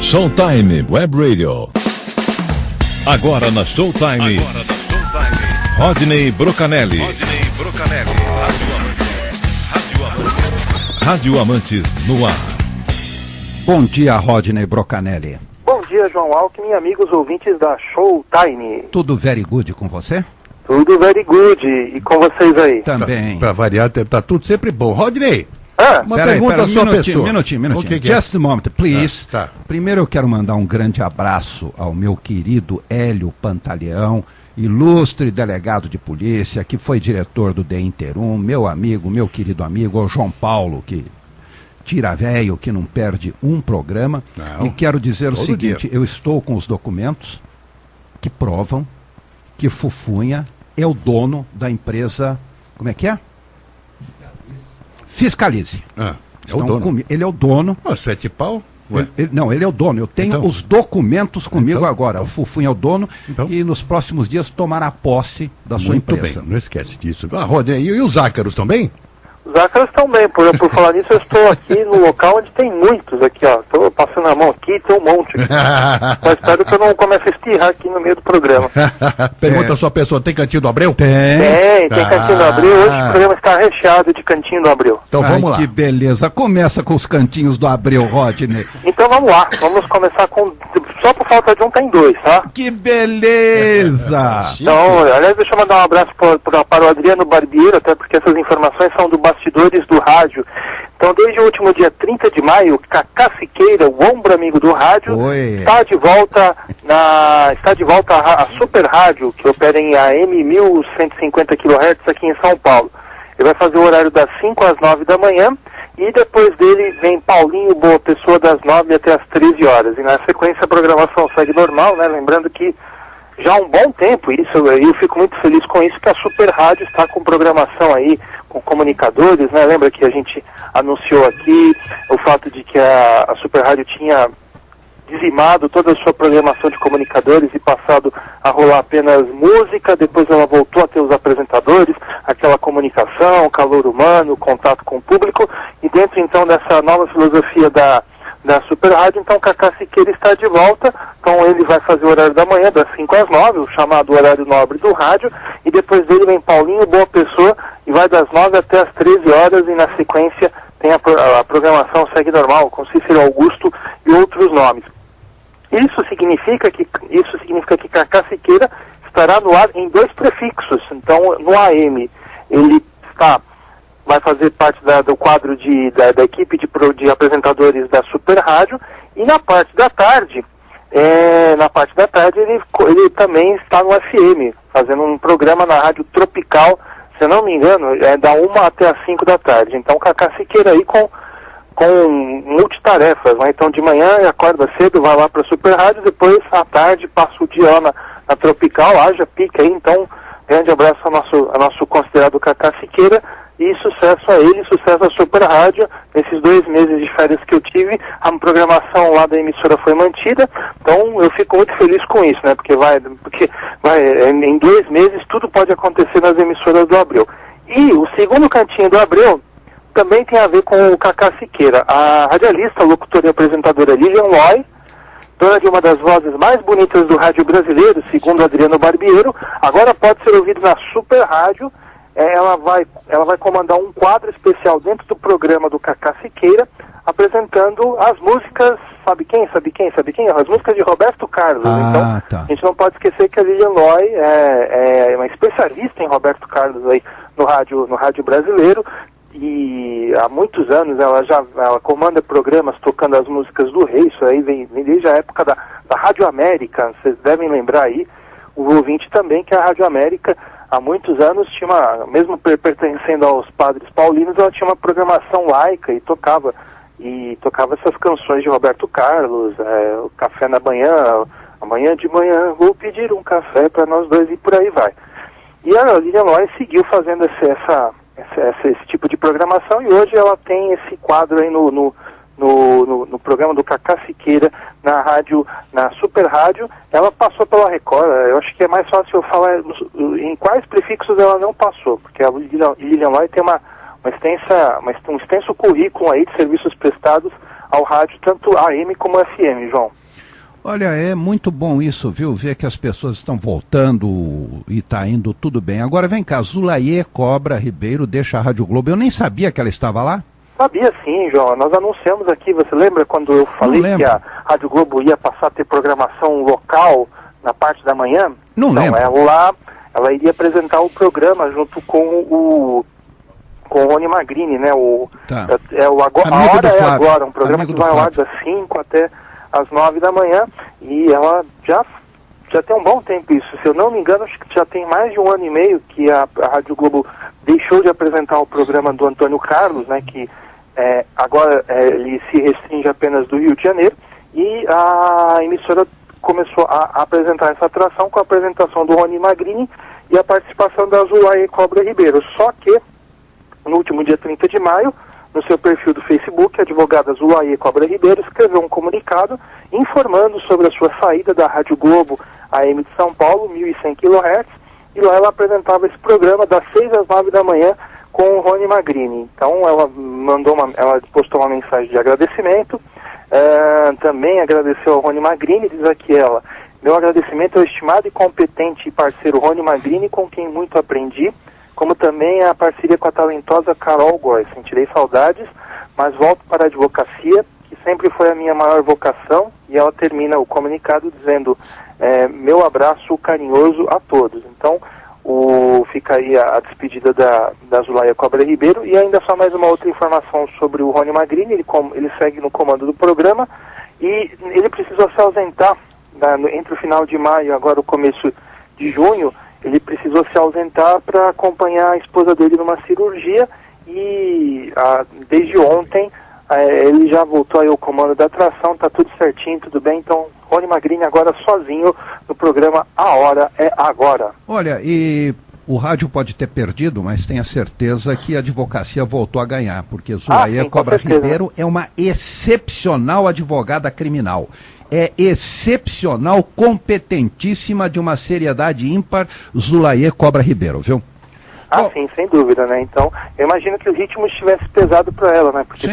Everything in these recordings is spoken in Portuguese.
Showtime Web Radio. Agora na Showtime. Rodney Brocanelli. Rádio Amantes no ar. Bom dia, Rodney Brocanelli. Bom dia, João Alckmin e amigos ouvintes da Showtime. Tudo very good com você? Tudo very good. E com vocês aí? Também. Pra variar, tá tudo sempre bom. Rodney, uma Pera pergunta à sua pessoa. Minutinho. O que é? Just a moment, please. Tá. Primeiro eu quero mandar um grande abraço ao meu querido Hélio Pantaleão, ilustre delegado de polícia, que foi diretor do The Interum, meu querido amigo, ao João Paulo, que tira velho, que não perde um programa. Não, e quero dizer o seguinte, dia. eu estou com os documentos que provam que Fufunha é o dono da empresa, como é que é? Fiscalize. É o dono. Ele é o dono. 7 pau? Ué. Ele é o dono. Eu tenho Então, os documentos comigo agora. Então, o Fufunha é o dono e nos próximos dias tomará posse da sua muito empresa. bem, não esquece disso. Rodney, e os ácaros também? Os ácaros também, por falar nisso, eu estou aqui no local onde tem muitos aqui, ó. Estou passando a mão aqui, tem um monte aqui. Mas espero que eu não comece a espirrar aqui no meio do programa. Pergunta à sua pessoa, tem Cantinho do Abreu? Tem Cantinho do Abreu. Hoje o programa está recheado de Cantinho do Abreu. Então vamos lá. Que beleza. Começa com os cantinhos do Abreu, Rodney. Então vamos lá, vamos começar com... Só por falta de um tem dois, tá? Que beleza! Então, aliás, deixa eu mandar um abraço para o Adriano Barbiero, até porque essas informações são do Bastidores do Rádio. Então, desde o último dia 30 de maio, Cacá Siqueira, o ombro amigo do rádio, está de volta a Super Rádio, que opera em AM 1150 kHz aqui em São Paulo. Ele vai fazer o horário das 5 às 9 da manhã, e depois dele vem Paulinho Boa Pessoa das 9 até as 13 horas. E na sequência a programação segue normal, né? Lembrando que já há um bom tempo isso, eu fico muito feliz com isso, que a Super Rádio está com programação aí, com comunicadores, né? Lembra que a gente anunciou aqui o fato de que a Super Rádio tinha dizimado toda a sua programação de comunicadores e passado a rolar apenas música, depois ela voltou a ter os apresentadores, aquela comunicação, calor humano, contato com o público, e dentro então dessa nova filosofia da Super Rádio, então Cacá Siqueira está de volta, então ele vai fazer o horário da manhã, das 5 às 9, o chamado horário nobre do rádio, e depois dele vem Paulinho Boa Pessoa, e vai das 9 até as 13 horas, e na sequência tem a programação segue normal, com Cícero Augusto e outros nomes. Isso significa que Cacá Siqueira estará no ar em dois prefixos. Então, no AM, ele vai fazer parte do quadro da equipe de apresentadores da Super Rádio, e na parte da tarde, ele também está no FM, fazendo um programa na Rádio Tropical, se eu não me engano, da 1 até as 5 da tarde. Então, Cacá Siqueira aí com multitarefas, né? Então de manhã ele acorda cedo, vai lá para a Super Rádio, depois à tarde passa o dia lá na Tropical, haja pique aí. Então, grande abraço ao nosso considerado Cacá Siqueira, e sucesso a ele, sucesso à Super Rádio. Nesses 2 meses de férias que eu tive, a programação lá da emissora foi mantida, então eu fico muito feliz com isso, né? Porque em 2 meses tudo pode acontecer nas emissoras do Abreu. E o segundo cantinho do Abreu também tem a ver com o Cacá Siqueira. A radialista, locutora e apresentadora Lilian Loy, dona de uma das vozes mais bonitas do rádio brasileiro, segundo Adriano Barbiero, agora pode ser ouvida na Super Rádio. Ela vai comandar um quadro especial dentro do programa do Cacá Siqueira, apresentando as músicas, sabe quem? As músicas de Roberto Carlos. Então, a gente não pode esquecer que a Lilian Loy é uma especialista em Roberto Carlos aí no rádio brasileiro. E há muitos anos ela comanda programas tocando as músicas do rei. Isso aí vem desde a época da Rádio América. Vocês devem lembrar aí, o ouvinte também, que a Rádio América há muitos anos tinha mesmo pertencendo aos padres paulinos, ela tinha uma programação laica e tocava essas canções de Roberto Carlos, o Café na Manhã, amanhã de manhã vou pedir um café para nós dois, e por aí vai. E a Lilian Loy seguiu fazendo esse tipo de programação, e hoje ela tem esse quadro aí no programa do Cacá Siqueira na rádio, na Super Rádio. Ela passou pela Record. Eu acho que é mais fácil eu falar em quais prefixos ela não passou, porque a Lilian Loy tem um extenso currículo aí de serviços prestados ao rádio, tanto AM como FM, João. Olha, é muito bom isso, viu? Ver que as pessoas estão voltando e está indo tudo bem. Agora vem cá, Zulaie Cobra Ribeiro deixa a Rádio Globo. Eu nem sabia que ela estava lá. Sabia sim, João. Nós anunciamos aqui, você lembra quando eu falei que a Rádio Globo ia passar a ter programação local na parte da manhã? Não lembro. Ela iria apresentar o programa junto com o Rony Magrini, né? A Hora é Agora, um programa que vai ao ar das 5 até às 9 da manhã, e ela já tem um bom tempo isso. Se eu não me engano, acho que já tem mais de 1 ano e meio que a Rádio Globo deixou de apresentar o programa do Antônio Carlos, né, que agora ele se restringe apenas do Rio de Janeiro, e a emissora começou a apresentar essa atração com a apresentação do Rony Magrini e a participação da Zulaie Cobra Ribeiro. Só que, no último dia 30 de maio, no seu perfil do Facebook, a advogada Zulaie Cobra Ribeiro escreveu um comunicado informando sobre a sua saída da Rádio Globo AM de São Paulo, 1.100 kHz, e lá ela apresentava esse programa das 6 às 9 da manhã com o Rony Magrini. Então ela postou uma mensagem de agradecimento, também agradeceu ao Rony Magrini, diz aqui ela: meu agradecimento ao estimado e competente parceiro Rony Magrini, com quem muito aprendi, como também a parceria com a talentosa Carol Góes. Sentirei saudades, mas volto para a advocacia, que sempre foi a minha maior vocação, e ela termina o comunicado dizendo: meu abraço carinhoso a todos. Então, fica aí a despedida da Zulaie Cobra Ribeiro. E ainda só mais uma outra informação sobre o Rony Magrini. Ele segue no comando do programa, e ele precisou se ausentar entre o final de maio e agora o começo de junho. Ele precisou se ausentar para acompanhar a esposa dele numa cirurgia, e desde ontem ele já voltou aí ao comando da atração, tá tudo certinho, tudo bem. Então, Rony Magrini agora sozinho no programa A Hora é Agora. Olha, e o rádio pode ter perdido, mas tenha certeza que a advocacia voltou a ganhar, porque Zulaie Cobra Ribeiro é uma excepcional advogada criminal. É excepcional, competentíssima, de uma seriedade ímpar, Zulaie Cobra Ribeiro, viu? Sim, sem dúvida, né? Então, eu imagino que o ritmo estivesse pesado para ela, né? Porque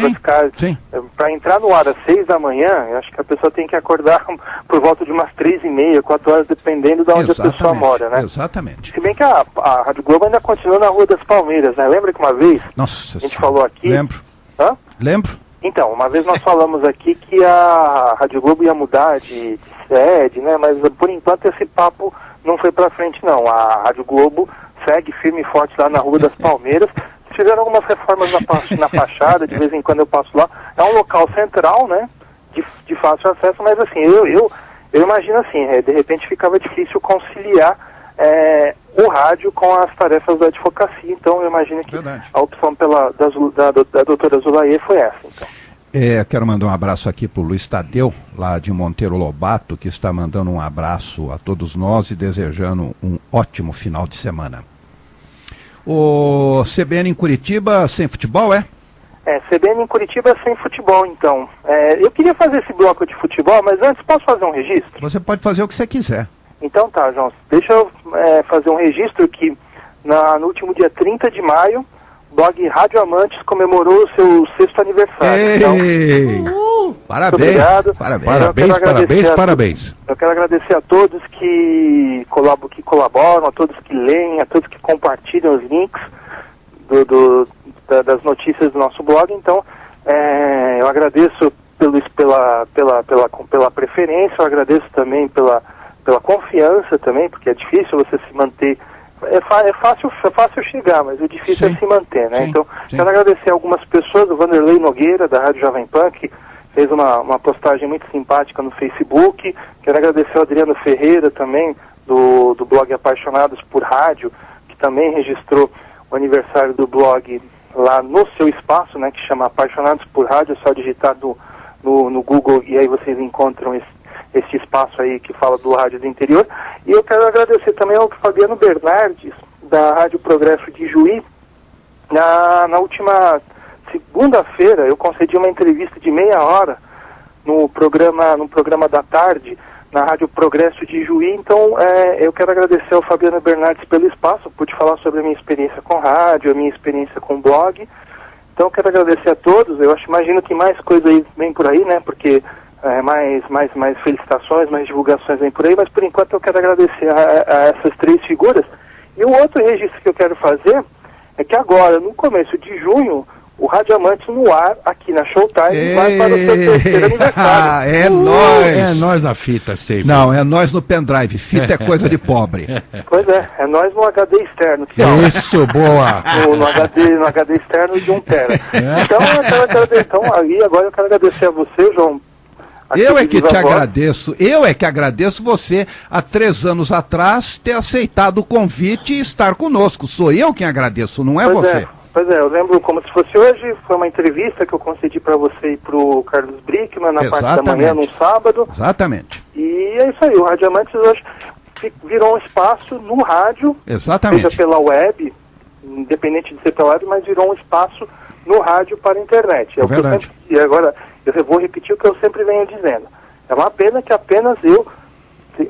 para entrar no ar às 6 da manhã, eu acho que a pessoa tem que acordar por volta de umas 3h30, 4 horas, dependendo de onde a pessoa mora, né? Exatamente. Se bem que a Rádio Globo ainda continua na Rua das Palmeiras, né? Lembra que uma vez a gente falou aqui... Lembro. Lembro. Então, uma vez nós falamos aqui que a Rádio Globo ia mudar de sede, né? Mas por enquanto esse papo não foi para frente, não. A Rádio Globo segue firme e forte lá na Rua das Palmeiras. Fizeram algumas reformas na fachada, de vez em quando eu passo lá. É um local central, né? De fácil acesso, mas assim, eu imagino assim, de repente ficava difícil conciliar o rádio com as tarefas da advocacia. Então eu imagino que a opção da doutora Zulaie foi essa, então. Quero mandar um abraço aqui para o Luiz Tadeu, lá de Monteiro Lobato, que está mandando um abraço a todos nós e desejando um ótimo final de semana. O CBN em Curitiba sem futebol, CBN em Curitiba sem futebol, então. Eu queria fazer esse bloco de futebol, mas antes posso fazer um registro? Você pode fazer o que você quiser. Então tá, João, deixa eu fazer um registro que no último dia 30 de maio, o blog Rádio Amantes comemorou o seu 6º aniversário. Então, parabéns, obrigado. Parabéns. Eu quero agradecer a todos que colaboram, a todos que leem, a todos que compartilham os links das notícias do nosso blog. Então, eu agradeço pela preferência, eu agradeço também pela confiança também, porque é difícil você se manter. É fácil chegar, mas o difícil é se manter, né? Então, quero agradecer algumas pessoas, o Vanderlei Nogueira, da Rádio Jovem Pan, que fez uma postagem muito simpática no Facebook. Quero agradecer ao Adriano Ferreira também, do blog Apaixonados por Rádio, que também registrou o aniversário do blog lá no seu espaço, né, que chama Apaixonados por Rádio. É só digitar no Google e aí vocês encontram esse espaço aí que fala do rádio do interior. E eu quero agradecer também ao Fabiano Bernardes, da Rádio Progresso de Juí. Na última segunda-feira eu concedi uma entrevista de meia hora no programa da tarde, na Rádio Progresso de Juí. Então eu quero agradecer ao Fabiano Bernardes pelo espaço, pude falar sobre a minha experiência com rádio, a minha experiência com blog. Então, quero agradecer a todos. Eu imagino que mais coisa aí vem por aí, né? Porque mais felicitações, mais divulgações vem por aí. Mas, por enquanto, eu quero agradecer a essas 3 figuras. E o outro registro que eu quero fazer é que agora, no começo de junho, o Rádio Amantes no ar, aqui na Showtime, vai para o seu 3º aniversário. É nóis! É nós na fita sempre. Não, é nós no pendrive. Fita é coisa de pobre. Pois é nós no HD externo. Isso, boa! No HD externo de 1 tera. Então, aí agora eu quero agradecer a você, João. Eu é que agradeço você, há 3 anos atrás, ter aceitado o convite e estar conosco. Sou eu quem agradeço, não é você. Pois é, eu lembro como se fosse hoje, foi uma entrevista que eu concedi para você e para o Carlos Brickman na parte da manhã, num sábado. Exatamente. E é isso aí, o Rádio Amantes hoje virou um espaço no rádio, exatamente, seja pela web, independente de ser pela web, mas virou um espaço no rádio para a internet. É verdade. E agora, eu vou repetir o que eu sempre venho dizendo. É uma pena que apenas eu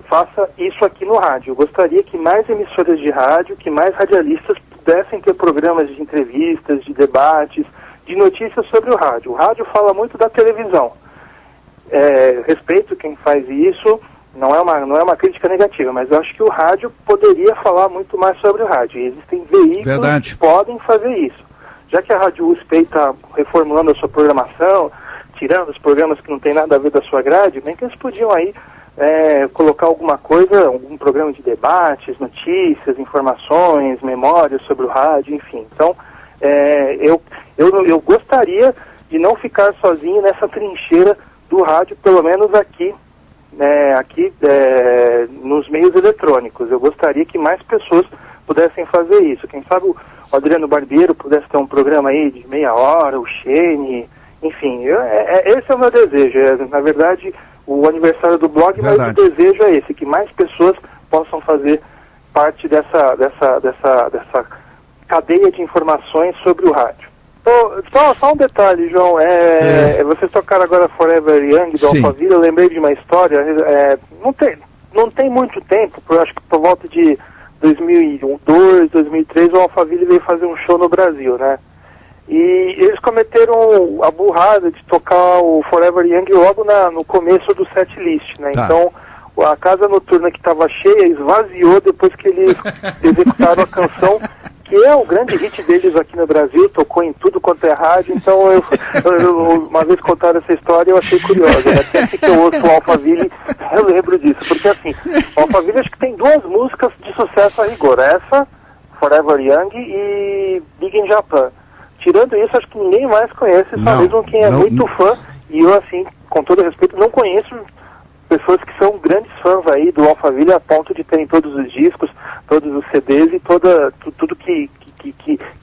faça isso aqui no rádio. Eu gostaria que mais emissoras de rádio, que mais radialistas pudessem ter programas de entrevistas, de debates, de notícias sobre o rádio. O rádio fala muito da televisão. Respeito quem faz isso, não é uma crítica negativa, mas eu acho que o rádio poderia falar muito mais sobre o rádio. E existem veículos que podem fazer isso. Já que a Rádio USP está reformulando a sua programação, tirando os programas que não tem nada a ver da sua grade, bem que eles podiam aí colocar alguma coisa, algum programa de debates, notícias, informações, memórias sobre o rádio, enfim. Então, eu gostaria de não ficar sozinho nessa trincheira do rádio, pelo menos aqui nos meios eletrônicos. Eu gostaria que mais pessoas pudessem fazer isso. Quem sabe o Adriano Barbeiro pudesse ter um programa aí de meia hora, o Shane, enfim, esse é o meu desejo. Na verdade, o aniversário do blog, mas o desejo é esse, que mais pessoas possam fazer parte dessa cadeia de informações sobre o rádio. Só um detalhe, João, vocês tocaram agora Forever Young do Alphaville, eu lembrei de uma história, não tem muito tempo, acho que por volta de 2002, 2003, o Alphaville veio fazer um show no Brasil, né? E eles cometeram a burrada de tocar o Forever Young logo no começo do set list, né? Então, a casa noturna que estava cheia esvaziou depois que eles executaram a canção, que é o grande hit deles aqui no Brasil, tocou em tudo quanto é rádio. Então, uma vez contaram essa história, eu achei curiosa, né? Sempre que eu ouço o Alphaville, eu lembro disso, porque assim, o Alphaville acho que tem 2 músicas de sucesso a rigor, essa, Forever Young, e Big in Japan. Tirando isso, acho que ninguém mais conhece, só mesmo quem é muito fã, e eu, assim, com todo respeito, não conheço pessoas que são grandes fãs aí do Alphaville a ponto de terem todos os discos, todos os CDs e tudo que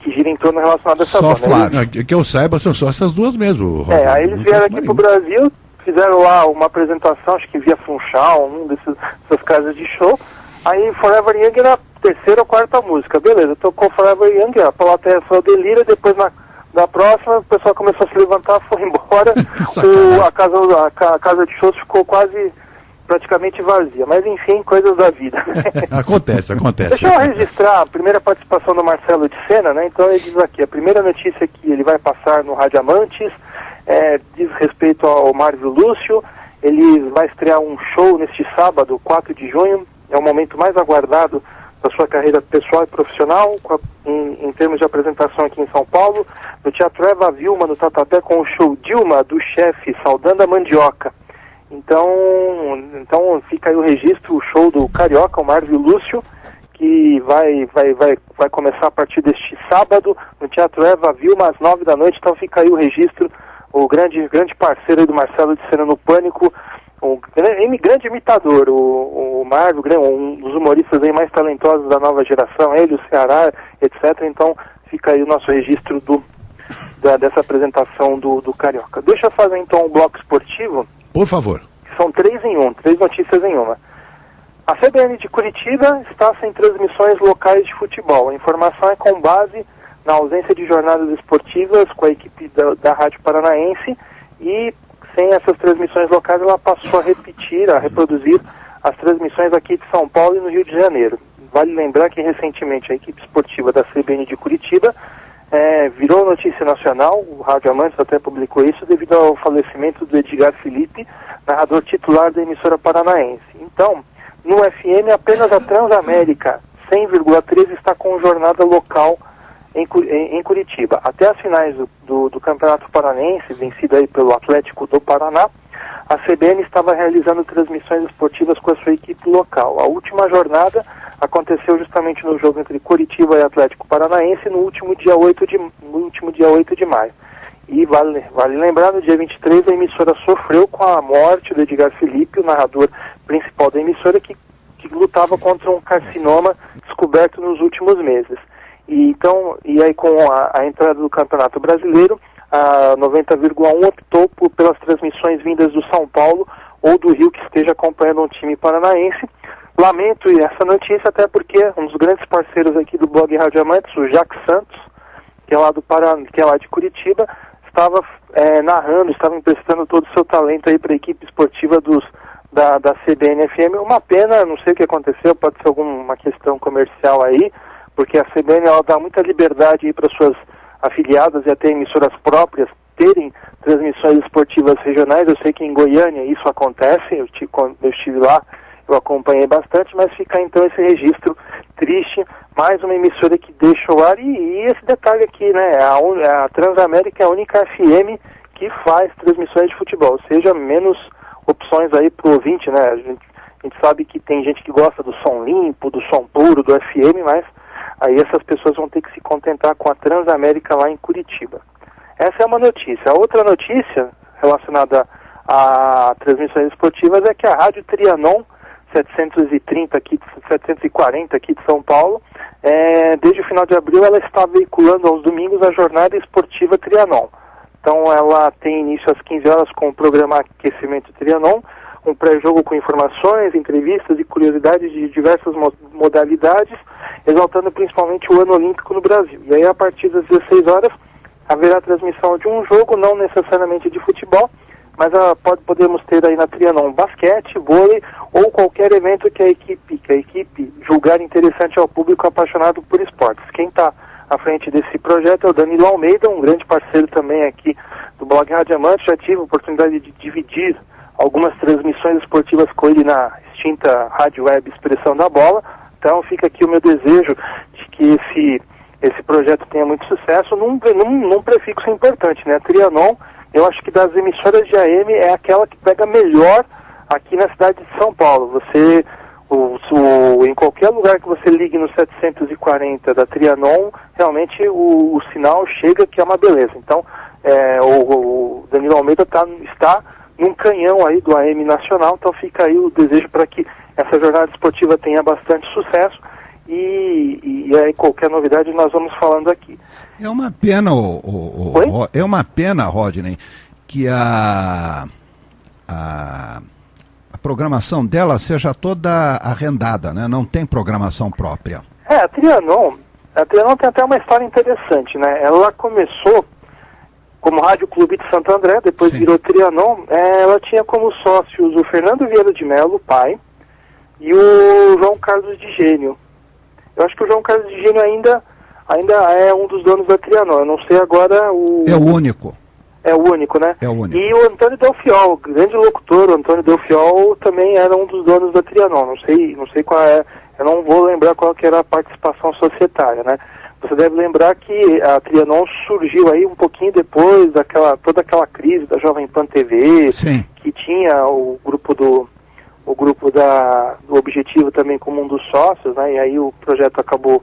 gira em torno relacionado a essa banda. Que eu saiba, são só essas 2 mesmo. Aí eles vieram aqui pro Brasil, fizeram lá uma apresentação, acho que via Funchal, dessas casas de show, aí Forever Young era a 3ª ou 4ª música, beleza, tocou Forever Young, a plateia foi delírio, depois na próxima o pessoal começou a se levantar, foi embora, a casa de shows ficou quase praticamente vazia, mas enfim, coisas da vida. Acontece. Deixa eu registrar a primeira participação do Marcelo de Sena, né? Então ele diz aqui, a primeira notícia que ele vai passar no Rádio Amantes diz respeito ao Marvio Lúcio. Ele vai estrear um show neste sábado, 4 de junho, é o momento mais aguardado da sua carreira pessoal e profissional, em termos de apresentação aqui em São Paulo, no Teatro Eva Vilma, no Tatuapé, com o show Dilma, do chefe, Saudando a Mandioca. Então fica aí o registro, o show do Carioca, o Marvio Lúcio, que vai começar a partir deste sábado, no Teatro Eva Vilma, às 9 da noite, então fica aí o registro, o grande parceiro aí do Marcelo de Sena no Pânico, um grande imitador, o Marvio, um dos humoristas aí mais talentosos da nova geração, ele, o Ceará, etc. Então fica aí o nosso registro dessa apresentação do Carioca. Deixa eu fazer então um bloco esportivo. Por favor. São 3 em 1, 3 notícias em uma. A CBN de Curitiba está sem transmissões locais de futebol. A informação é com base na ausência de jornadas esportivas com a equipe da Rádio Paranaense, e sem essas transmissões locais ela passou a reproduzir as transmissões aqui de São Paulo e no Rio de Janeiro. Vale lembrar que recentemente a equipe esportiva da CBN de Curitiba virou notícia nacional, o Rádio Amantes até publicou isso, devido ao falecimento do Edgar Felipe, narrador titular da emissora paranaense. Então, no FM, apenas a Transamérica 100,3 está com jornada local em Curitiba. Até as finais do Campeonato Paranense, vencido aí pelo Atlético do Paraná, a CBN estava realizando transmissões esportivas com a sua equipe local. A última jornada aconteceu justamente no jogo entre Curitiba e Atlético Paranaense no último dia 8 de maio. E vale lembrar, no dia 23, a emissora sofreu com a morte do Edgar Felipe, o narrador principal da emissora, que lutava contra um carcinoma descoberto nos últimos meses. E aí com a entrada do Campeonato Brasileiro, a 90,1 optou pelas transmissões vindas do São Paulo ou do Rio, que esteja acompanhando um time paranaense. Lamento essa notícia, até porque um dos grandes parceiros aqui do blog Rádio Amantes, o Jacques Santos, que é lá de Curitiba, estava narrando, estava emprestando todo o seu talento aí para a equipe esportiva da CBN-FM. Uma pena, não sei o que aconteceu, pode ser alguma questão comercial aí, porque a CBN ela dá muita liberdade aí para suas afiliadas e até emissoras próprias terem transmissões esportivas regionais. Eu sei que em Goiânia isso acontece, eu estive lá, eu acompanhei bastante, mas fica então esse registro triste, mais uma emissora que deixa o ar, e esse detalhe aqui, né, a Transamérica é a única FM que faz transmissões de futebol, ou seja, menos opções aí pro ouvinte, né, a gente sabe que tem gente que gosta do som limpo, do som puro, do FM, mas aí essas pessoas vão ter que se contentar com a Transamérica lá em Curitiba. Essa é uma notícia. A outra notícia relacionada a transmissões esportivas é que a Rádio Trianon 740 aqui de São Paulo, desde o final de abril ela está veiculando aos domingos a jornada esportiva Trianon. Então ela tem início às 15 horas com o programa Aquecimento Trianon, um pré-jogo com informações, entrevistas e curiosidades de diversas modalidades, exaltando principalmente o ano olímpico no Brasil. E aí a partir das 16 horas haverá a transmissão de um jogo, não necessariamente de futebol, mas podemos ter aí na Trianon basquete, vôlei ou qualquer evento que a equipe julgar interessante ao público apaixonado por esportes. Quem está à frente desse projeto é o Danilo Almeida, um grande parceiro também aqui do blog Rádio Amantes. Já tive a oportunidade de dividir algumas transmissões esportivas com ele na extinta Rádio Web Expressão da Bola. Então fica aqui o meu desejo de que esse projeto tenha muito sucesso num prefixo importante, né? A Trianon, eu acho que das emissoras de AM é aquela que pega melhor aqui na cidade de São Paulo. Em qualquer lugar que você ligue no 740 da Trianon, realmente o sinal chega, que é uma beleza. Então, o Danilo Almeida está num canhão aí do AM nacional, então fica aí o desejo para que essa jornada esportiva tenha bastante sucesso e aí qualquer novidade nós vamos falando aqui. É uma pena, Rodney, que a programação dela seja toda arrendada, né? Não tem programação própria. A Trianon tem até uma história interessante, né? Ela começou como Rádio Clube de Santo André, depois virou Trianon. Ela tinha como sócios o Fernando Vieira de Mello, pai, e o João Carlos de Gênio. Eu acho que o João Carlos de Gênio ainda é um dos donos da Trianon. Eu não sei agora É o único. É o único, né? É o único. E o Antônio Delfiol, grande locutor, o Antônio Delfiol também era um dos donos da Trianon. Não sei qual é, eu não vou lembrar qual que era a participação societária, né? Você deve lembrar que a Trianon surgiu aí um pouquinho depois toda aquela crise da Jovem Pan TV, Sim. Que tinha o grupo do Objetivo também como um dos sócios, né? E aí o projeto acabou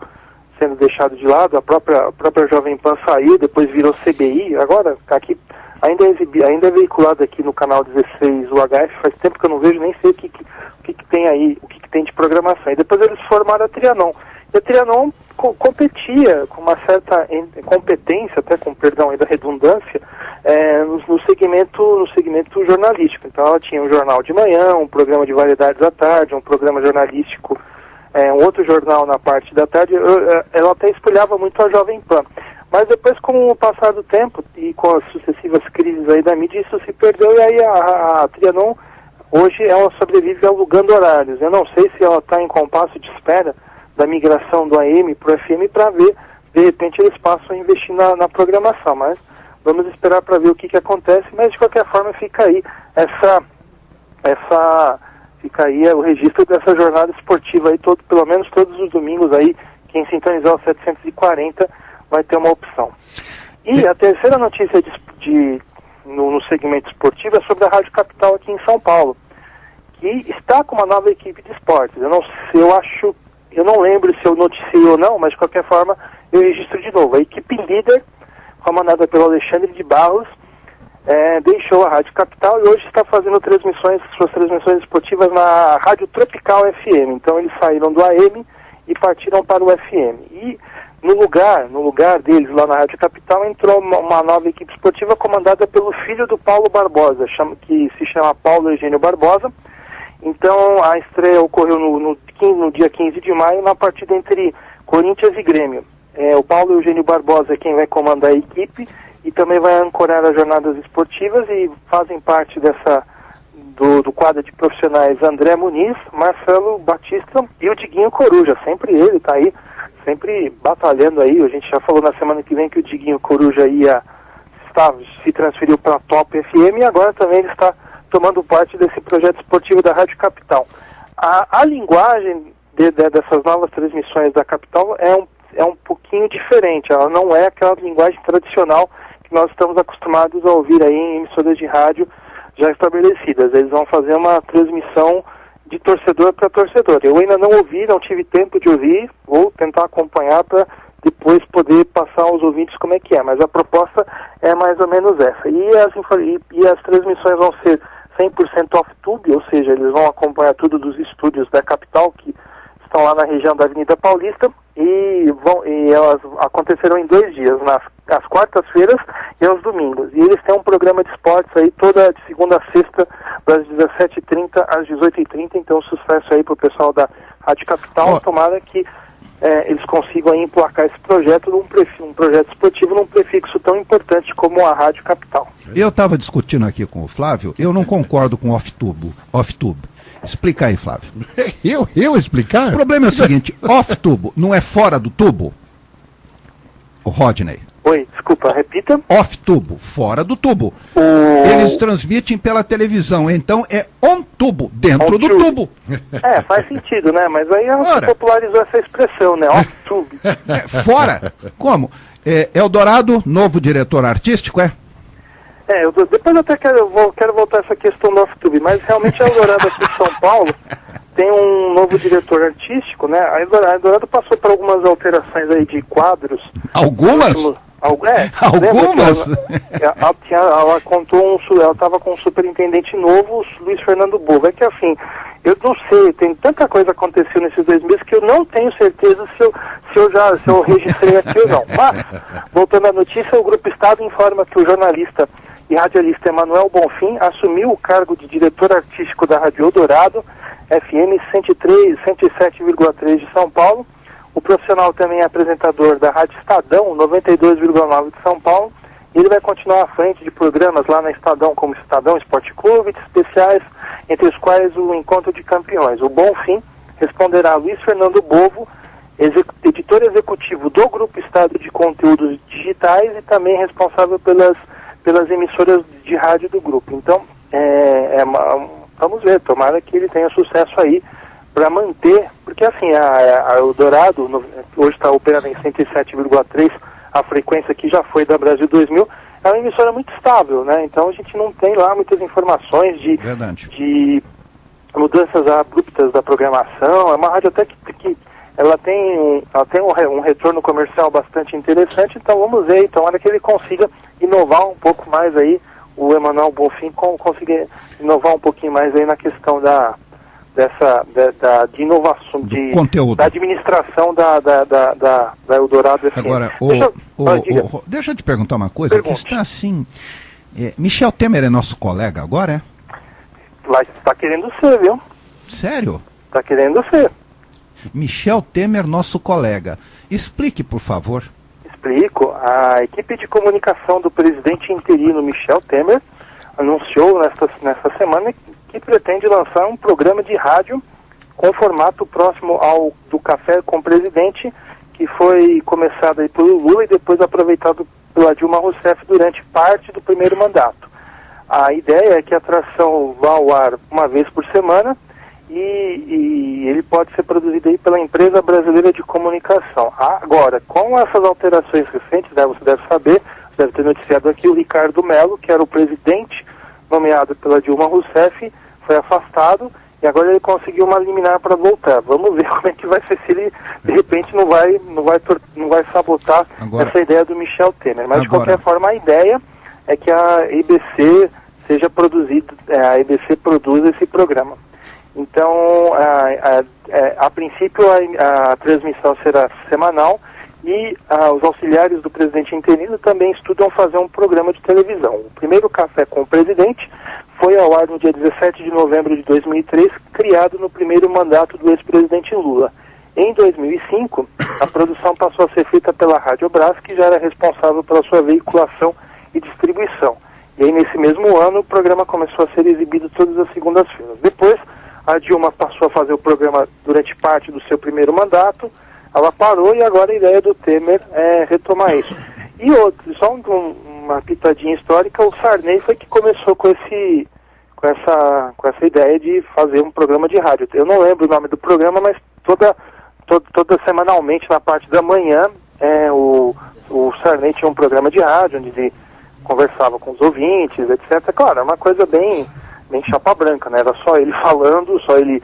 sendo deixado de lado, a própria Jovem Pan saiu, depois virou CBI, agora aqui ainda é veiculado aqui no canal 16 UHF, faz tempo que eu não vejo, nem sei o que tem aí, o que tem de programação. E depois eles formaram a Trianon. E a Trianon competia com uma certa competência, até com perdão aí da redundância, no segmento jornalístico. Então ela tinha um jornal de manhã, um programa de variedades à tarde, um programa jornalístico, um outro jornal na parte da tarde. Ela até espelhava muito a Jovem Pan. Mas depois, com o passar do tempo e com as sucessivas crises aí da mídia, isso se perdeu, e aí a Trianon, hoje, ela sobrevive alugando horários. Eu não sei se ela está em compasso de espera da migração do AM para o FM, para ver de repente eles passam a investir na programação, mas vamos esperar para ver o que acontece, mas de qualquer forma fica aí o registro dessa jornada esportiva aí, pelo menos todos os domingos aí, quem sintonizar o 740 vai ter uma opção. E a terceira notícia no segmento esportivo é sobre a Rádio Capital aqui em São Paulo, que está com uma nova equipe de esportes. Eu não lembro se eu noticiei ou não, mas de qualquer forma eu registro de novo. A equipe líder, comandada pelo Alexandre de Barros, deixou a Rádio Capital e hoje está fazendo suas transmissões esportivas na Rádio Tropical FM. Então eles saíram do AM e partiram para o FM. E no lugar deles, lá na Rádio Capital, entrou uma nova equipe esportiva comandada pelo filho do Paulo Barbosa, que se chama Paulo Eugênio Barbosa. Então a estreia ocorreu no dia 15 de maio, na partida entre Corinthians e Grêmio. O Paulo Eugênio Barbosa é quem vai comandar a equipe e também vai ancorar as jornadas esportivas, e fazem parte do quadro de profissionais André Muniz, Marcelo Batista e o Diguinho Coruja. Sempre ele está aí, sempre batalhando aí. A gente já falou na semana que vem que o Diguinho Coruja se transferiu para a Top FM, e agora também ele está tomando parte desse projeto esportivo da Rádio Capital. A linguagem dessas novas transmissões da Capital é um pouquinho diferente. Ela não é aquela linguagem tradicional que nós estamos acostumados a ouvir aí em emissoras de rádio já estabelecidas. Eles vão fazer uma transmissão de torcedor para torcedor. Eu ainda não ouvi, não tive tempo de ouvir, vou tentar acompanhar para depois poder passar aos ouvintes como é que é, mas a proposta é mais ou menos essa. E as transmissões vão ser 100% off-tube, ou seja, eles vão acompanhar tudo dos estúdios da Capital, que estão lá na região da Avenida Paulista, e elas acontecerão em 2 dias, às quartas-feiras e aos domingos. E eles têm um programa de esportes aí toda de segunda a sexta, das 17h30 às 18h30, então sucesso aí pro pessoal da Rádio Capital. Tomara que eles consigam aí emplacar esse projeto, um projeto esportivo num prefixo tão importante como a Rádio Capital. Eu estava discutindo aqui com o Flávio, eu não concordo com off-tube. Explica aí, Flávio. Eu explicar? O problema é o seguinte, off-tubo não é fora do tubo? O Rodney. Oi, desculpa, repita. Off-tubo, fora do tubo. Eles transmitem pela televisão, então é on-tubo, dentro do tubo. Faz sentido, né? Mas aí ela popularizou essa expressão, né? Off-tube. Fora? Como? Eldorado, novo diretor artístico, é? Depois até quero voltar a essa questão do off-tube, mas realmente a Eldorado aqui em São Paulo tem um novo diretor artístico, né? A Eldorado passou por algumas alterações aí de quadros. Algumas? Algumas? Ela contou ela estava com um superintendente novo, Luiz Fernando Bova. É que assim, eu não sei, tem tanta coisa acontecendo nesses 2 meses que eu não tenho certeza se eu registrei aqui ou não. Mas, voltando à notícia, o Grupo Estado informa que o jornalista e radialista Emanuel Bonfim assumiu o cargo de diretor artístico da Rádio Eldorado, FM 107,3 de São Paulo. O profissional também é apresentador da Rádio Estadão, 92,9 de São Paulo. Ele vai continuar à frente de programas lá na Estadão, como Estadão Esporte Clube, de especiais, entre os quais o Encontro de Campeões. O Bonfim responderá a Luiz Fernando Bovo, editor executivo do Grupo Estado de Conteúdos Digitais e também responsável pelas emissoras de rádio do grupo. Então, vamos ver, tomara que ele tenha sucesso aí para manter, porque assim, a Eldorado hoje está operando em 107,3, a frequência que já foi da Brasil 2000, é uma emissora muito estável, né? Então a gente não tem lá muitas informações de mudanças abruptas da programação. É uma rádio até que ela tem um retorno comercial bastante interessante, então vamos ver, então, tomara que ele consiga inovar um pouco mais aí, o Emanuel Bonfim consiga inovar um pouquinho mais aí na questão de inovação, de conteúdo, da administração da Eldorado FM. Agora, deixa eu te perguntar uma coisa. Pergunte. Que está assim, Michel Temer é nosso colega agora, é? Está querendo ser, viu? Sério? Está querendo ser. Michel Temer, nosso colega. Explique, por favor. Explico. A equipe de comunicação do presidente interino Michel Temer anunciou nesta semana que pretende lançar um programa de rádio com formato próximo ao do Café com o Presidente, que foi começado aí pelo Lula e depois aproveitado pela Dilma Rousseff durante parte do primeiro mandato. A ideia é que a atração vá ao ar uma vez por semana e ele pode ser produzido aí pela Empresa Brasileira de Comunicação. Agora, com essas alterações recentes, né, você deve saber, deve ter noticiado aqui, o Ricardo Mello, que era o presidente nomeado pela Dilma Rousseff, foi afastado e agora ele conseguiu uma liminar para voltar. Vamos ver como é que vai ser, se ele de repente não vai sabotar essa ideia do Michel Temer. Mas de qualquer forma a ideia é que a EBC seja produzido, a EBC produza esse programa. Então, a princípio a transmissão será semanal e os auxiliares do presidente interino também estudam fazer um programa de televisão. O primeiro Café com o Presidente foi ao ar no dia 17 de novembro de 2003, criado no primeiro mandato do ex-presidente Lula. Em 2005, a produção passou a ser feita pela Rádio Brás, que já era responsável pela sua veiculação e distribuição. E aí, nesse mesmo ano, o programa começou a ser exibido todas as segundas-feiras. Depois, a Dilma passou a fazer o programa durante parte do seu primeiro mandato, ela parou e agora a ideia do Temer é retomar isso. E outro, só uma pitadinha histórica, o Sarney foi que começou com essa ideia de fazer um programa de rádio. Eu não lembro o nome do programa, mas toda semanalmente, na parte da manhã, o Sarney tinha um programa de rádio, onde ele conversava com os ouvintes, etc. Claro, é uma coisa bem chapa branca, né? Era só ele falando, só ele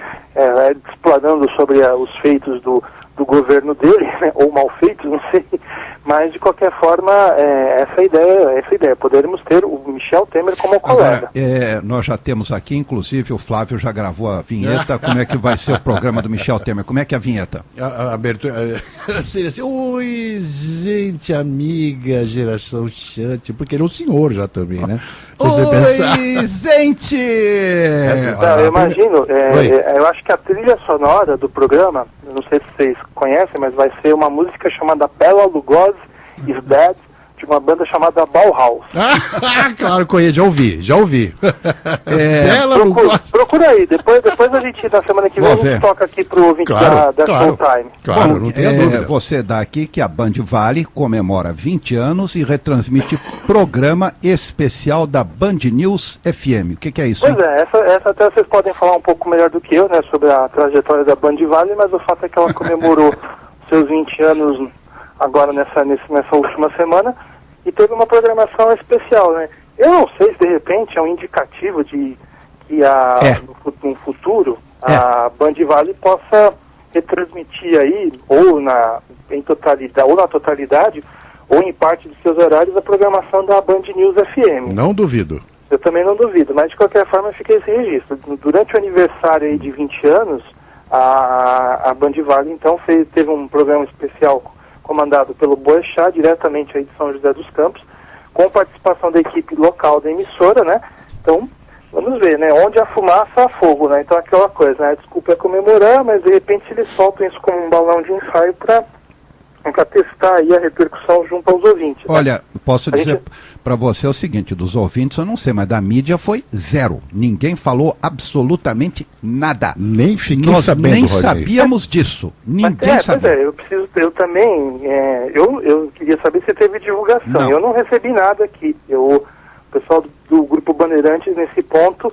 explanando sobre os feitos do governo dele, né? Ou mal feitos, não sei. Mas, de qualquer forma, essa ideia, poderemos ter o Michel Temer como colega. Agora, nós já temos aqui, inclusive, o Flávio já gravou a vinheta. Como é que vai ser o programa do Michel Temer? Como é que é a vinheta? A abertura seria assim: oi, gente, amiga, geração chante, porque ele é um senhor já também, né? Oi, gente! Eu imagino, eu acho que a trilha sonora do programa, não sei se vocês conhecem, mas vai ser uma música chamada Bela Lugosi is Dead, de uma banda chamada Bauhaus. Claro, conheço, já ouvi. Bela Lugosi. Procura aí, depois a gente, na semana que vem, a gente toca aqui pro ouvinte da Showtime. Claro, não tenha dúvida. Você dá aqui que a Band Vale comemora 20 anos e retransmite programa especial da Band News FM. O que é isso? Pois essa até vocês podem falar um pouco melhor do que eu, né, sobre a trajetória da Band Vale, mas o fato é que ela comemorou seus 20 anos agora nessa última semana e teve uma programação especial, né? Eu não sei se de repente é um indicativo de que no futuro a Band Vale possa retransmitir aí ou na totalidade ou em parte dos seus horários a programação da Band News FM. Não duvido. Eu também não duvido, mas de qualquer forma fica esse registro. Durante o aniversário aí de 20 anos, a Band Vale então teve um programa especial comandado pelo Boechat, diretamente aí de São José dos Campos, com participação da equipe local da emissora, né? Então, vamos ver, né? Onde há fumaça, há fogo, né? Então, aquela coisa, né? Desculpa é comemorar, mas de repente eles soltam isso como um balão de ensaio para testar aí a repercussão junto aos ouvintes. Olha, posso dizer para você o seguinte, dos ouvintes eu não sei, mas da mídia foi zero. Ninguém falou absolutamente nada. Nem fiquei Nós sabendo, nem Rodney. sabíamos disso. Ninguém sabia. Eu também, eu queria saber se teve divulgação. Não. Eu não recebi nada aqui. O pessoal do Grupo Bandeirantes, nesse ponto,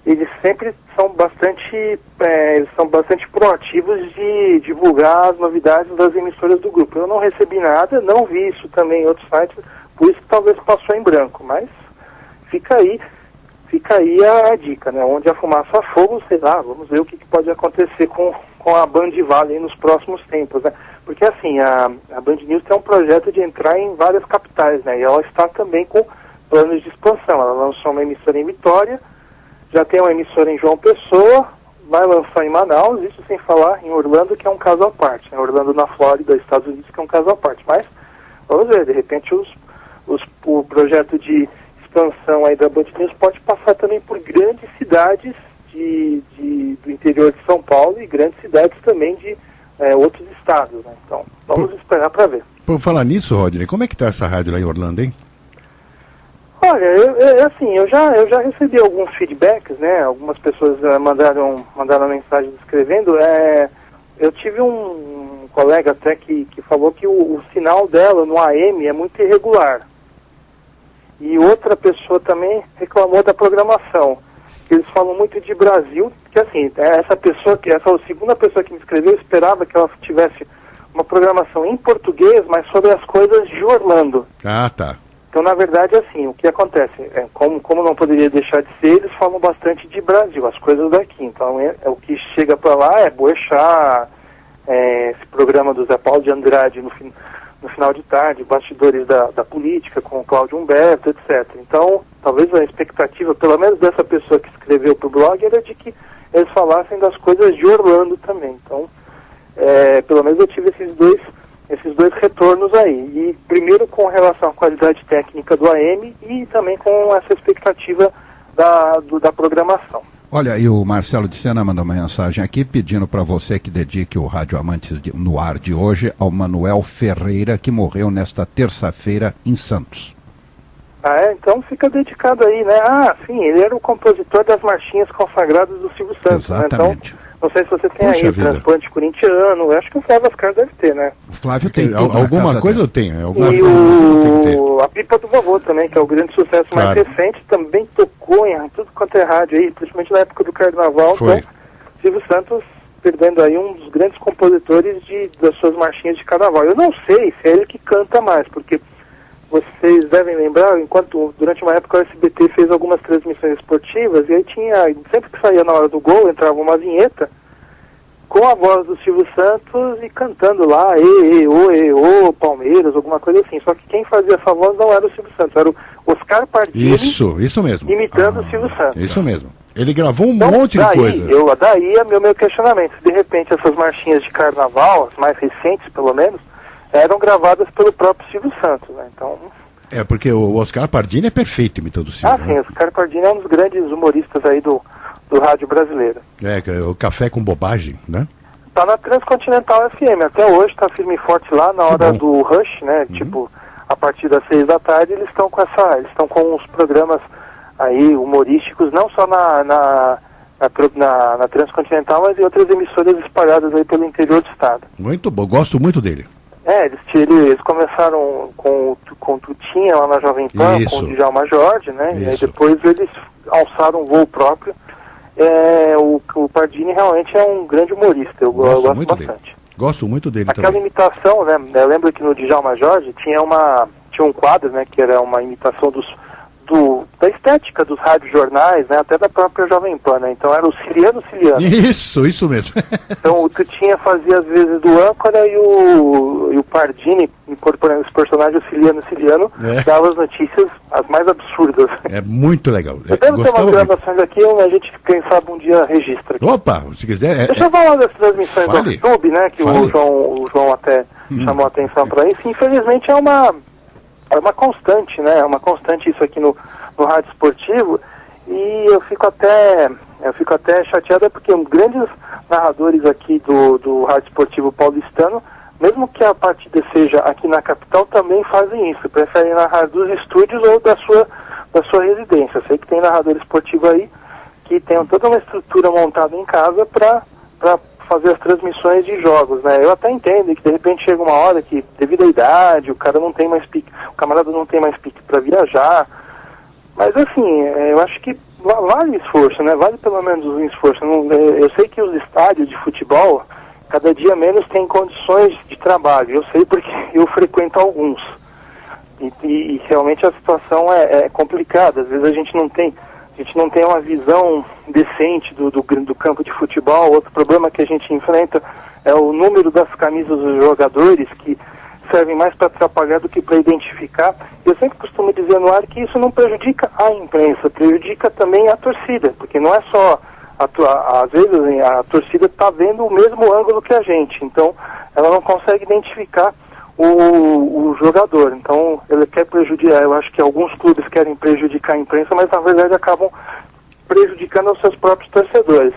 eles sempre são bastante proativos de divulgar as novidades das emissoras do grupo. Eu não recebi nada, não vi isso também em outros sites, por isso que talvez passou em branco, mas fica aí a dica, né? Onde a fumaça há fogo, sei lá, vamos ver o que pode acontecer com a Band Vale nos próximos tempos, né? Porque assim, a Band News tem um projeto de entrar em várias capitais, né? E ela está também com planos de expansão. Ela lançou uma emissora em Vitória, já tem uma emissora em João Pessoa, vai lançar em Manaus, isso sem falar em Orlando, que é um caso à parte, né? Orlando na Flórida, Estados Unidos, que é um caso à parte. Mas, vamos ver, de repente o projeto de expansão aí da Band News pode passar também por grandes cidades do interior de São Paulo e grandes cidades também de outros estados, né? Então, vamos esperar para ver. Por falar nisso, Rodney, como é que está essa rádio lá em Orlando, hein? Olha, eu já recebi alguns feedbacks, né? Algumas pessoas mandaram mensagem escrevendo. Eu tive um colega até que falou que o sinal dela no AM é muito irregular. E outra pessoa também reclamou da programação. Eles falam muito de Brasil, que assim, essa segunda pessoa que me escreveu esperava que ela tivesse uma programação em português, mas sobre as coisas de Orlando. Ah, tá. Então, na verdade, assim, o que acontece? Como não poderia deixar de ser, eles falam bastante de Brasil, as coisas daqui. Então, o que chega para lá é Boechat, esse programa do Zé Paulo de Andrade no final de tarde, bastidores da política com o Cláudio Humberto, etc. Então, talvez a expectativa, pelo menos dessa pessoa que escreveu para o blog, era de que eles falassem das coisas de Orlando também. Então, pelo menos eu tive esses dois retornos aí. E primeiro com relação à qualidade técnica do AM e também com essa expectativa da programação. Olha, e o Marcelo de Sena mandou uma mensagem aqui pedindo para você que dedique o Rádio Amantes no ar de hoje ao Manuel Ferreira, que morreu nesta terça-feira em Santos. Então fica dedicado aí, né? Sim, ele era o compositor das marchinhas consagradas do Silvio Santos. Exatamente. Né? Então, não sei se você tem aí o transplante corintiano, eu acho que o Flávio Ascar deve ter, né? O Flávio tem alguma coisa eu tenho. A Pipa do Vovô também, que é o grande sucesso mais recente, também tocou em tudo quanto é rádio aí, principalmente na época do Carnaval. Foi. Então, Silvio Santos perdendo aí um dos grandes compositores das suas marchinhas de Carnaval. Eu não sei se é ele que canta mais, porque vocês devem lembrar, durante uma época o SBT fez algumas transmissões esportivas, e aí sempre que saía na hora do gol, entrava uma vinheta com a voz do Silvio Santos e cantando lá, ô, Palmeiras, alguma coisa assim. Só que quem fazia essa voz não era o Silvio Santos, era o Oscar Pardini. Isso mesmo. Imitando o Silvio Santos. Isso mesmo. Ele gravou um monte de coisa. Daí é meu questionamento. Se de repente essas marchinhas de carnaval, as mais recentes pelo menos, eram gravadas pelo próprio Silvio Santos, né? Então... porque o Oscar Pardini é perfeito imitando o Silvio. Sim, o Oscar Pardini é um dos grandes humoristas aí do rádio brasileiro. O Café com Bobagem, né? Tá na Transcontinental FM, até hoje tá firme e forte lá na hora do rush, né? Tipo, a partir das 6 da tarde eles estão com os programas aí humorísticos, não só na Transcontinental, mas em outras emissoras espalhadas aí pelo interior do estado. Muito bom, gosto muito dele. Eles começaram com o Tutinha lá na Jovem Pan, com o Djalma Jorge, né? E aí depois eles alçaram um voo próprio. O Pardini realmente é um grande humorista, eu gosto bastante. Dele. Gosto muito dele Aquela também. imitação, né? Eu lembro que no Djalma Jorge tinha um quadro, né? Que era uma imitação da estética dos rádios-jornais, né? Até da própria Jovem Pan, né? Então era o Ciliano. Isso mesmo. Então o Tutinha fazia às vezes do âncora e o Pardini, incorporando os personagens, o Ciliano, dava as notícias as mais absurdas. É muito legal. Eu devo ter umas gravações aqui, a gente, quem sabe, um dia registra aqui. Opa, se quiser... Deixa eu falar das transmissões do YouTube, né? Que o João até chamou a atenção para isso. Infelizmente é uma constante, né? É uma constante isso aqui no rádio esportivo, e eu fico até chateado porque grandes narradores aqui do rádio esportivo paulistano, mesmo que a partida seja aqui na capital, também fazem isso, preferem narrar dos estúdios ou da sua residência. Eu sei que tem narrador esportivo aí que tem toda uma estrutura montada em casa para fazer as transmissões de jogos, né? Eu até entendo que de repente chega uma hora que, devido à idade, o camarada não tem mais pique para viajar, mas assim, eu acho que vale esforço, né? Vale pelo menos um esforço. Eu sei que os estádios de futebol, cada dia menos têm condições de trabalho, eu sei porque eu frequento alguns, e realmente a situação é complicada. Às vezes a gente não tem uma visão decente do campo de futebol. Outro problema que a gente enfrenta é o número das camisas dos jogadores, que servem mais para atrapalhar do que para identificar. Eu sempre costumo dizer no ar que isso não prejudica a imprensa, prejudica também a torcida, porque não é só, às vezes a torcida está vendo o mesmo ângulo que a gente, então ela não consegue identificar o jogador. Então ele quer prejudicar, eu acho que alguns clubes querem prejudicar a imprensa, mas na verdade acabam prejudicando os seus próprios torcedores.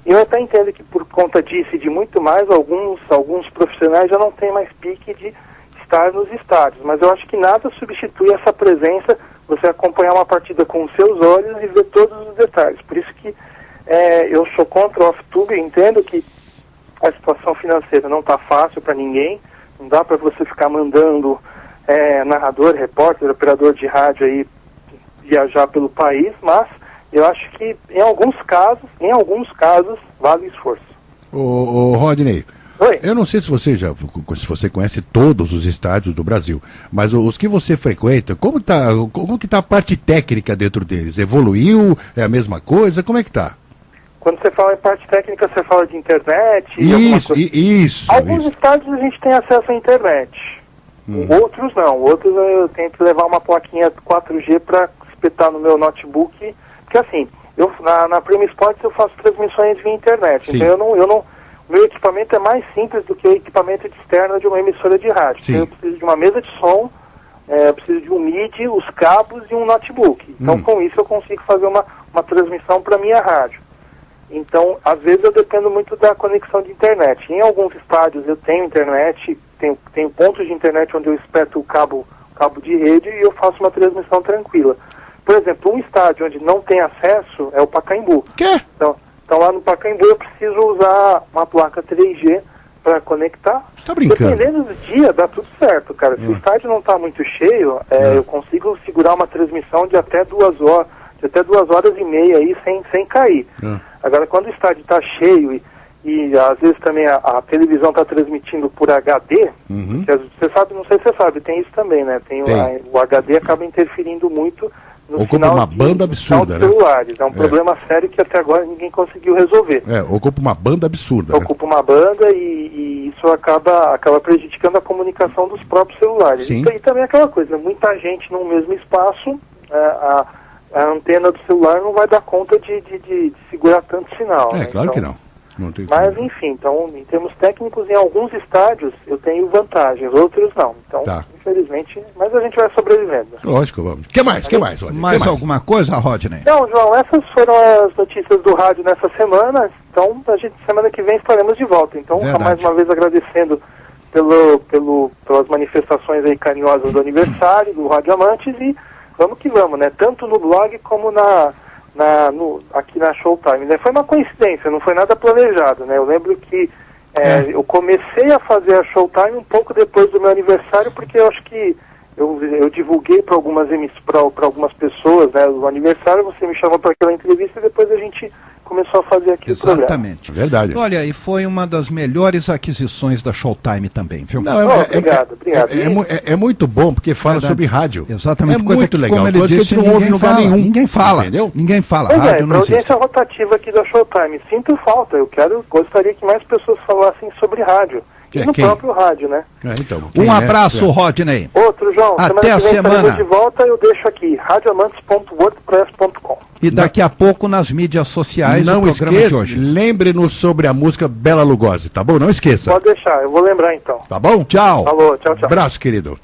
E eu até entendo que por conta disso e de muito mais, alguns profissionais já não têm mais pique de estar nos estádios, mas eu acho que nada substitui essa presença, você acompanhar uma partida com os seus olhos e ver todos os detalhes. Por isso que eu sou contra o off-tube, entendo que a situação financeira não está fácil para ninguém, não dá para você ficar mandando narrador, repórter, operador de rádio aí viajar pelo país, mas eu acho que em alguns casos, vale o esforço. Ô Rodney, Oi. eu não sei se você conhece todos os estádios do Brasil, mas os que você frequenta, como que tá a parte técnica dentro deles? Evoluiu? É a mesma coisa? Como é que tá? Quando você fala em parte técnica, você fala de internet? Isso. Alguns estádios a gente tem acesso à internet. Outros não. Outros eu tenho que levar uma plaquinha 4G para espetar no meu notebook. Porque assim, na Prima Esportes eu faço transmissões via internet. Sim. Então meu equipamento é mais simples do que o equipamento de externa de uma emissora de rádio. Sim. Então, eu preciso de uma mesa de som, eu preciso de um MIDI, os cabos e um notebook. Então com isso eu consigo fazer uma transmissão para minha rádio. Então, às vezes eu dependo muito da conexão de internet. Em alguns estádios eu tenho internet, tenho pontos de internet onde eu espeto o cabo de rede e eu faço uma transmissão tranquila. Por exemplo, um estádio onde não tem acesso é o Pacaembu. Quê? Então lá no Pacaembu eu preciso usar uma placa 3G para conectar. Você tá brincando? Dependendo do dia, dá tudo certo, cara. Se o estádio não está muito cheio, eu consigo segurar uma transmissão de até 2 horas, e meia aí sem cair. Agora, quando o estádio está cheio e às vezes também a televisão está transmitindo por HD, você sabe, não sei se você sabe, tem isso também, né? O HD acaba interferindo muito no Ocupa final uma banda absurda, dos celulares. É um problema sério que até agora ninguém conseguiu resolver. Ocupa uma banda absurda. Ocupa uma banda e isso acaba prejudicando a comunicação dos próprios celulares. Sim. E também aquela coisa, muita gente num mesmo espaço, a antena do celular não vai dar conta de segurar tanto sinal. Né? Claro então, que não. Não tem mas como. enfim, então em termos técnicos, em alguns estádios eu tenho vantagens, outros não. Então, infelizmente, mas a gente vai sobrevivendo. Lógico, vamos. O que mais? Rodney? Mais alguma coisa, Rodney? Não, João, essas foram as notícias do rádio nessa semana. Então, semana que vem estaremos de volta. Então, mais uma vez agradecendo pelas manifestações aí carinhosas do aniversário, do Rádio Amantes, e vamos que vamos, né? Tanto no blog como aqui na Showtime, né? Foi uma coincidência, não foi nada planejado, né? Eu lembro que eu comecei a fazer a Showtime um pouco depois do meu aniversário, porque eu acho que eu divulguei para algumas pessoas, né? O aniversário, você me chamou para aquela entrevista e depois a gente começou a fazer aqui o programa. Exatamente. Verdade. Olha, e foi uma das melhores aquisições da Showtime também, viu? Não, obrigado. É muito bom, porque fala sobre rádio. Exatamente. É muito legal. Coisa que a gente não ouve em lugar nenhum. Ninguém fala. Entendeu? Ninguém fala. Pois Rádio não existe. Audiência rotativa aqui da Showtime. Sinto falta. Gostaria que mais pessoas falassem sobre rádio. E no próprio rádio, né? Então, um abraço, Rodney. Outro, João. Até a semana. De volta, eu deixo aqui, radioamantes.wordpress.com. E daqui a pouco nas mídias sociais não o programa esqueça, de hoje. Lembre-nos sobre a música Bela Lugosi, tá bom? Não esqueça. Pode deixar, eu vou lembrar então. Tá bom? Tchau. Alô, tchau. Abraço, querido.